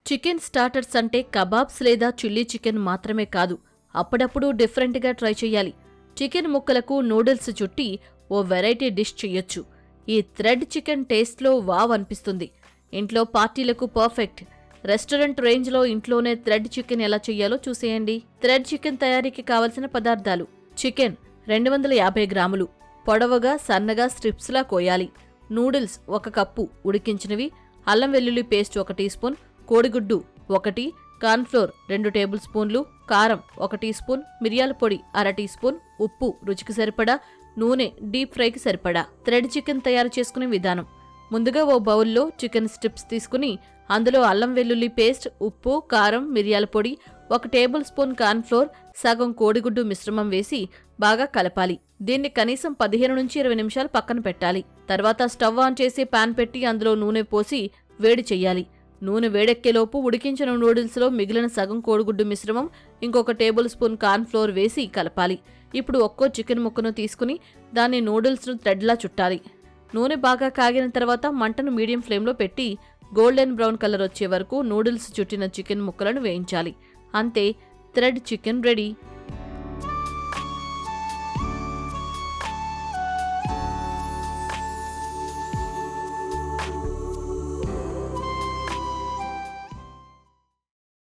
Chicken starters అంటే kebabs లేదా chilli chicken మాత్రమే కాదు, అప్పుడప్పుడు డిఫరెంట్గా ట్రై చేయాలి. చికెన్ ముక్కలకు నూడిల్స్ చుట్టి ఓ వెరైటీ డిష్ చెయ్యొచ్చు. ఈ థ్రెడ్ చికెన్ టేస్ట్లో వావ్ అనిపిస్తుంది. ఇంట్లో పార్టీలకు పర్ఫెక్ట్. రెస్టారెంట్ రేంజ్లో ఇంట్లోనే థ్రెడ్ చికెన్ ఎలా చెయ్యాలో చూసేయండి. థ్రెడ్ చికెన్ తయారీకి కావలసిన పదార్థాలు: చికెన్ 250 గ్రాములు, పొడవుగా సన్నగా స్ట్రిప్స్లా కోయాలి. నూడిల్స్ 1 కప్పు ఉడికించినవి, అల్లం వెల్లుల్లి పేస్ట్ 1 టీ స్పూన్, కోడిగుడ్డు 1, కార్న్ఫ్లోర్ 2 టేబుల్ స్పూన్లు, కారం 1 టీ స్పూన్, మిరియాల పొడి 1/2 టీ స్పూన్, ఉప్పు రుచికి సరిపడా, నూనె డీప్ ఫ్రైకి సరిపడా. థ్రెడ్ చికెన్ తయారు చేసుకునే విధానం: ముందుగా ఓ బౌల్లో చికెన్ స్ట్రిప్స్ తీసుకుని అందులో అల్లం వెల్లుల్లి పేస్ట్, ఉప్పు, కారం, మిరియాల పొడి, 1 టేబుల్ స్పూన్ కార్న్ఫ్లోర్, సగం కోడిగుడ్డు మిశ్రమం వేసి బాగా కలపాలి. దీన్ని కనీసం 15 నుంచి 20 నిమిషాలు పక్కన పెట్టాలి. తర్వాత స్టవ్ ఆన్ చేసి పాన్ పెట్టి అందులో నూనె పోసి వేడి చెయ్యాలి. నూనె వేడెక్కేలోపు ఉడికించిన నూడిల్స్లో మిగిలిన సగం కోడిగుడ్డు మిశ్రమం, ఇంకొక టేబుల్ స్పూన్ కార్న్ఫ్లోర్ వేసి కలపాలి. ఇప్పుడు ఒక్కో చికెన్ ముక్కను తీసుకుని దాన్ని నూడిల్స్ను థ్రెడ్లా చుట్టాలి. నూనె బాగా కాగిన తర్వాత మంటను మీడియం ఫ్లేమ్లో పెట్టి గోల్డెన్ బ్రౌన్ కలర్ వచ్చే వరకు నూడిల్స్ చుట్టిన చికెన్ ముక్కలను వేయించాలి. అంతే, థ్రెడ్ చికెన్ రెడీ.